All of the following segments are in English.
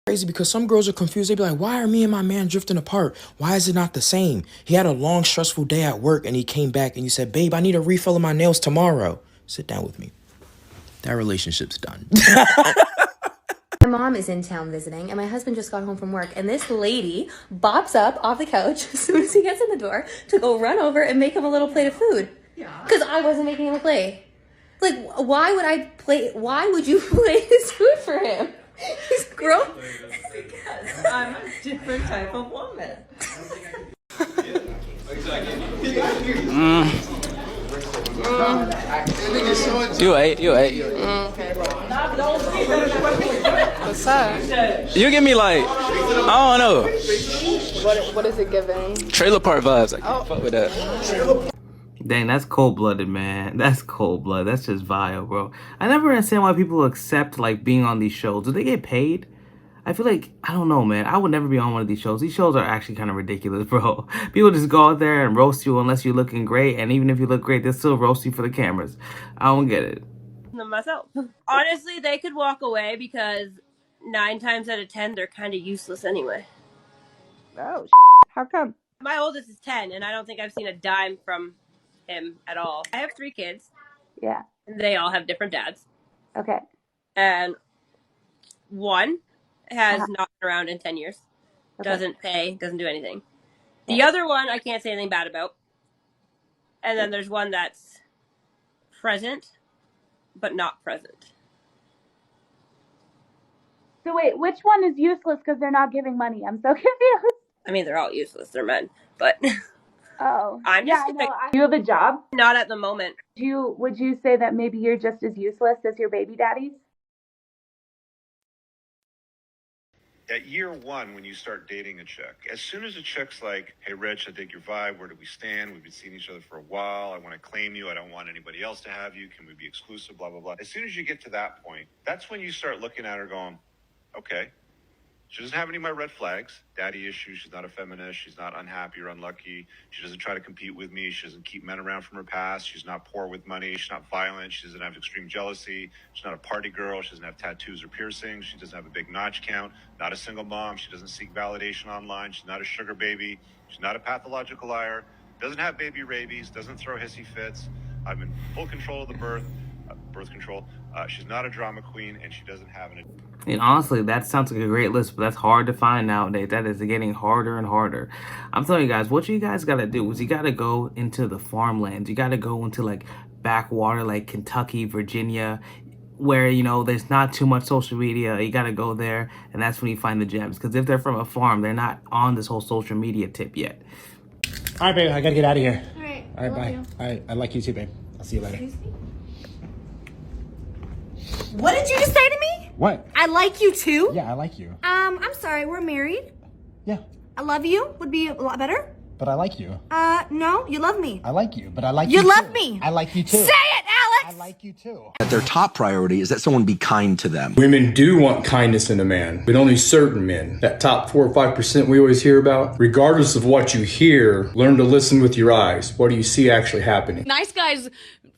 Crazy because some girls are confused. They be like, why are me and my man drifting apart? Why is it not the same? He had a long, stressful day at work and he came back and you said, babe, I need a refill of my nails tomorrow. Sit down with me. That relationship's done. My mom is in town visiting and my husband just got home from work and this lady bops up off the couch as soon as he gets in the door to go run over and make him a little plate of food. Yeah. Because I wasn't making him a plate. Like, why would you plate his food for him? He's grown. Because I'm a different type of woman. You ate. Okay. What's up? You give me like, I don't know. What is it giving? Trailer park vibes. I can't fuck with that. Dang, that's cold-blooded, man. That's cold-blooded. That's just vile, bro. I never understand why people accept, like, being on these shows. Do they get paid? I feel like, I don't know, man. I would never be on one of these shows. These shows are actually kind of ridiculous, bro. People just go out there and roast you unless you're looking great. And even if you look great, they'll still roast you for the cameras. I don't get it. Myself. Honestly, they could walk away because 9 times out of 10, they're kind of useless anyway. Oh, how come? My oldest is 10, and I don't think I've seen a dime from him at all. I have 3 kids. Yeah. And they all have different dads. Okay. And one has not been around in 10 years. Okay. Doesn't pay, doesn't do anything. The other one, I can't say anything bad about. And then there's one that's present, but not present. So wait, which one is useless because they're not giving money? I'm so confused. I mean, they're all useless. They're men. But Oh. I'm just I know. You have a job? not at the moment. Would you say that maybe you're just as useless as your baby daddies? At year 1, when you start dating a chick, as soon as a chick's like, hey, Rich, I dig your vibe. Where do we stand? We've been seeing each other for a while. I want to claim you. I don't want anybody else to have you. Can we be exclusive? Blah, blah, blah. As soon as you get to that point, that's when you start looking at her going, okay, she doesn't have any of my red flags. Daddy issues. She's not a feminist. She's not unhappy or unlucky. She doesn't try to compete with me. She doesn't keep men around from her past. She's not poor with money. She's not violent. She doesn't have extreme jealousy. She's not a party girl. She doesn't have tattoos or piercings. She doesn't have a big notch count. Not a single mom. She doesn't seek validation online. She's not a sugar baby. She's not a pathological liar. Doesn't have baby rabies. Doesn't throw hissy fits. I'm in full control of the birth control. She's not a drama queen, and she doesn't have an... And honestly, that sounds like a great list, but that's hard to find nowadays. That is getting harder and harder. I'm telling you guys, what you guys got to do is you got to go into the farmlands. You got to go into, like, backwater, like Kentucky, Virginia, where, you know, there's not too much social media. You got to go there, and that's when you find the gems. Because if they're from a farm, they're not on this whole social media tip yet. All right, babe, I got to get out of here. All right. All right, bye. All right, I like you too, babe. I'll see you later. What did you just say to me? What? I like you too? Yeah, I like you. I'm sorry, we're married. Yeah. I love you would be a lot better. But I like you. No, you love me. I like you, but I like you You love too. me. I like you too. Say it, Alex! I like you too. That their top priority is that someone be kind to them. Women do want kindness in a man, but only certain men. That top 4 or 5% we always hear about. Regardless of what you hear, learn to listen with your eyes. What do you see actually happening? Nice guys,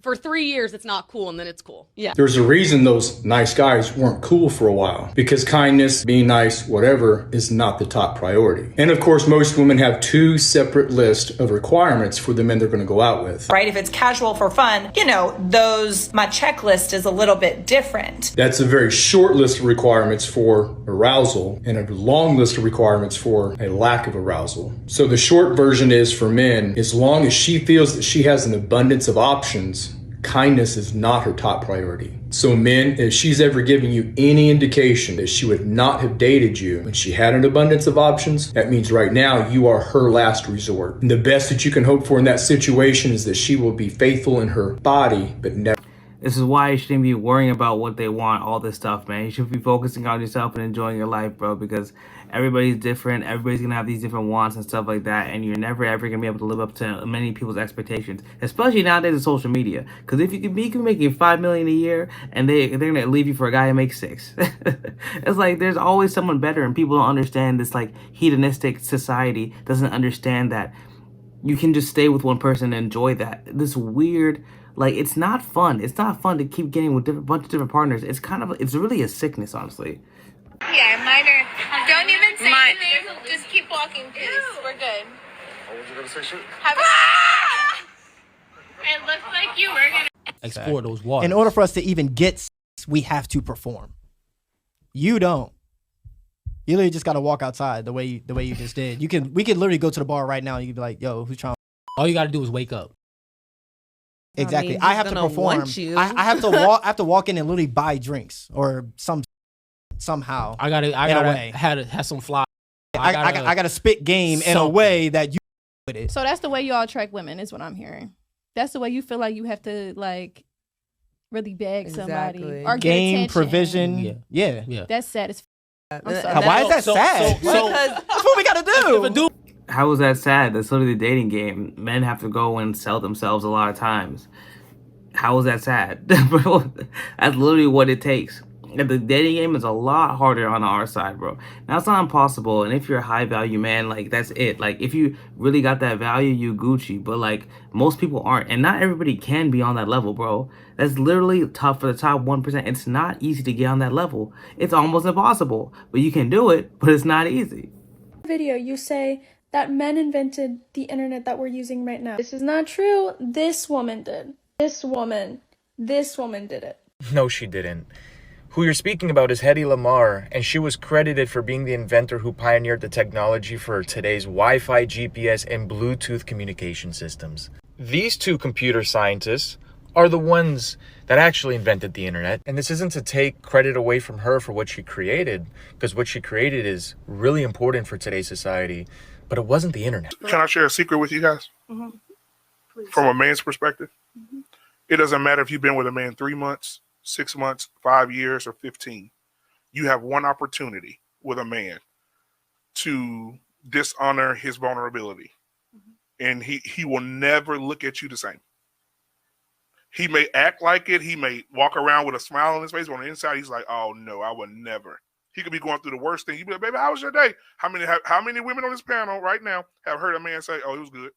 for 3 years, it's not cool, and then it's cool. Yeah. There's a reason those nice guys weren't cool for a while. Because kindness, being nice, whatever, is not the top priority. And of course, most women have 2 separate lists of requirements for the men they're going to go out with. Right? If it's casual for fun, you know, my checklist is a little bit different. That's a very short list of requirements for arousal and a long list of requirements for a lack of arousal. So the short version is for men, as long as she feels that she has an abundance of options, kindness is not her top priority. So men, if she's ever giving you any indication that she would not have dated you when she had an abundance of options, that means right now you are her last resort. And the best that you can hope for in that situation is that she will be faithful in her body, but never. This is why you shouldn't be worrying about what they want, all this stuff, man. You should be focusing on yourself and enjoying your life, bro, because everybody's different. Everybody's going to have these different wants and stuff like that, and you're never, ever going to be able to live up to many people's expectations, especially nowadays with social media. Because if you can be making $5 million a year, and they're going to leave you for a guy who makes $6 million. It's like there's always someone better, and people don't understand this, like, hedonistic society doesn't understand that you can just stay with one person and enjoy that. This weird... Like, it's not fun. It's not fun to keep getting with a bunch of different partners. It's really a sickness, honestly. Yeah, mine are. Don't even say anything. Just keep walking, please. We're good. Oh, was you gonna say shit? Have It looked like you were gonna explore those waters. In order for us to even get, we have to perform. You don't. You literally just gotta walk outside the way you just did. We could literally go to the bar right now and you could be like, yo, who's trying? All you gotta do is wake up. Exactly. I have to perform. I have to walk. I have to walk in and literally buy drinks or somehow. I gotta have some fly. I gotta spit game in a way that you with it. So that's the way y'all attract women, is what I'm hearing. That's the way you feel like you have to like really beg somebody or game get provision. Yeah. That's sad as. I'm sorry. Why is that sad? That's what we gotta do. How is that sad? That's literally the dating game. Men have to go and sell themselves a lot of times. How is that sad? Bro, that's literally what it takes. And the dating game is a lot harder on our side, bro. Now, it's not impossible. And if you're a high value man, like, that's it. Like, if you really got that value, you Gucci. But, like, most people aren't. And not everybody can be on that level, bro. That's literally tough for the top 1%. It's not easy to get on that level. It's almost impossible. But you can do it, but it's not easy. Video, you say that men invented the internet that we're using right now. This is not true. This woman did. This woman did it. No, she didn't. Who you're speaking about is Hedy Lamarr, and she was credited for being the inventor who pioneered the technology for today's Wi-Fi, GPS, and Bluetooth communication systems. These two computer scientists are the ones that actually invented the internet, and this isn't to take credit away from her for what she created, because what she created is really important for today's society, but it wasn't the internet. Can I share a secret with you guys? Mm-hmm. From a man's perspective? Mm-hmm. It doesn't matter if you've been with a man 3 months, 6 months, 5 years, or 15. You have one opportunity with a man to dishonor his vulnerability. Mm-hmm. And he will never look at you the same. He may act like it. He may walk around with a smile on his face. But on the inside, he's like, oh, no, I would never. He could be going through the worst thing. He'd be like, baby, how was your day? How many women on this panel right now have heard a man say, oh, it was good.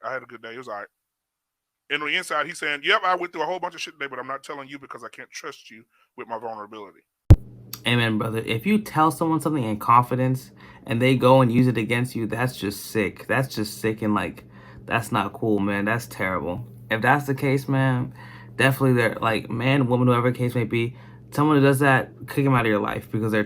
I had a good day. It was all right. And on the inside, he's saying, yep, I went through a whole bunch of shit today, but I'm not telling you because I can't trust you with my vulnerability. Amen, brother. If you tell someone something in confidence and they go and use it against you, that's just sick. That's just sick, and like, that's not cool, man. That's terrible. If that's the case, man, definitely they're like, man, woman, whoever the case may be, someone who does that, kick them out of your life because they're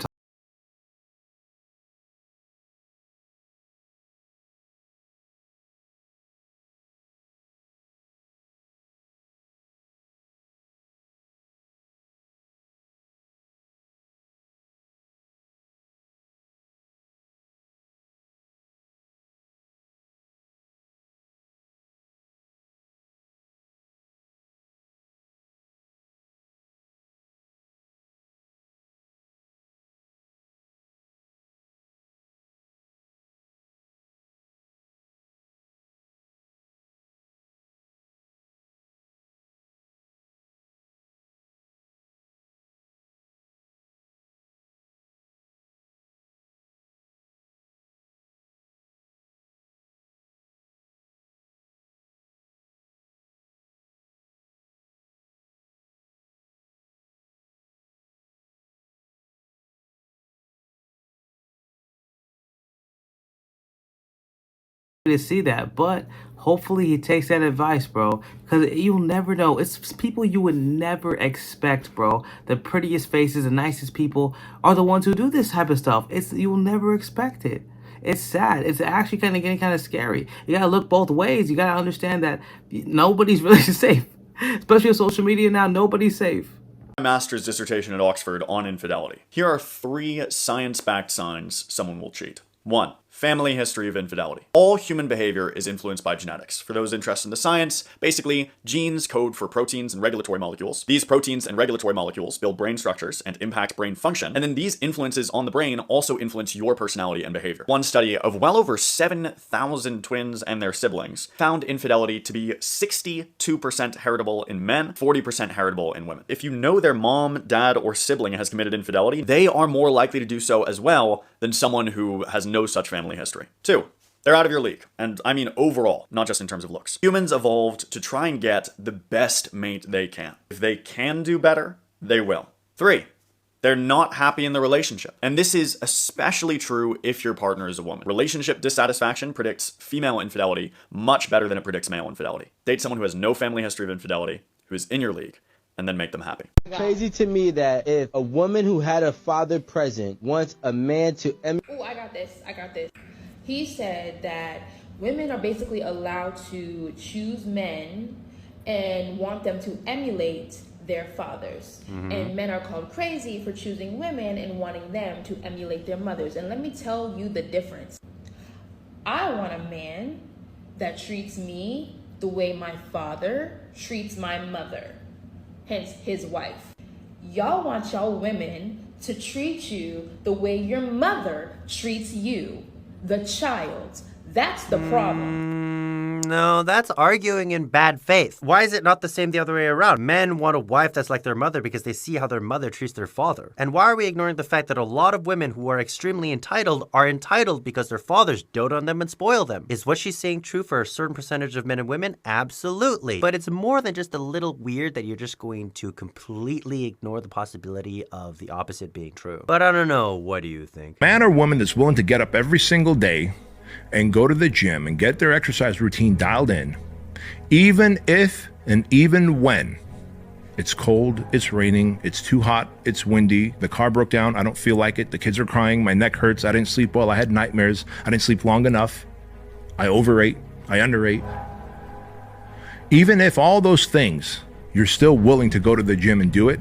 to see that, but hopefully he takes that advice, bro, because you'll never know. It's people you would never expect, bro. The prettiest faces, the nicest people are the ones who do this type of stuff. You'll never expect it. It's sad. It's actually getting kind of scary. You gotta look both ways. You gotta understand that nobody's really safe, especially with social media now. Nobody's safe. My master's dissertation at Oxford on infidelity. Here are 3 science-backed signs someone will cheat. 1. Family history of infidelity. All human behavior is influenced by genetics. For those interested in the science, basically, genes code for proteins and regulatory molecules. These proteins and regulatory molecules build brain structures and impact brain function, and then these influences on the brain also influence your personality and behavior. One study of well over 7,000 twins and their siblings found infidelity to be 62% heritable in men, 40% heritable in women. If you know their mom, dad, or sibling has committed infidelity, they are more likely to do so as well than someone who has no such family history. 2, they're out of your league. And I mean overall, not just in terms of looks. Humans evolved to try and get the best mate they can. If they can do better, they will. 3, They're not happy in the relationship. And this is especially true if your partner is a woman. Relationship dissatisfaction predicts female infidelity much better than it predicts male infidelity. Date someone who has no family history of infidelity, who is in your league, and then make them happy. Crazy to me that if a woman who had a father present wants a man to Oh, I got this. He said that women are basically allowed to choose men and want them to emulate their fathers. And men are called crazy for choosing women and wanting them to emulate their mothers. And let me tell you the difference. I want a man that treats me the way my father treats my mother, hence his wife. Y'all want y'all women to treat you the way your mother treats you, the child. That's the problem. No, that's arguing in bad faith. Why is it not the same the other way around? Men want a wife that's like their mother because they see how their mother treats their father. And why are we ignoring the fact that a lot of women who are extremely entitled are entitled because their fathers dote on them and spoil them? Is what she's saying true for a certain percentage of men and women? Absolutely. But it's more than just a little weird that you're just going to completely ignore the possibility of the opposite being true. But I don't know. What do you think? Man or woman that's willing to get up every single day and go to the gym and get their exercise routine dialed in, even if and even when it's cold, it's raining, it's too hot, it's windy, the car broke down, I don't feel like it, the kids are crying, my neck hurts, I didn't sleep well, I had nightmares, I didn't sleep long enough, I overate, I underate. Even if all those things, you're still willing to go to the gym and do it,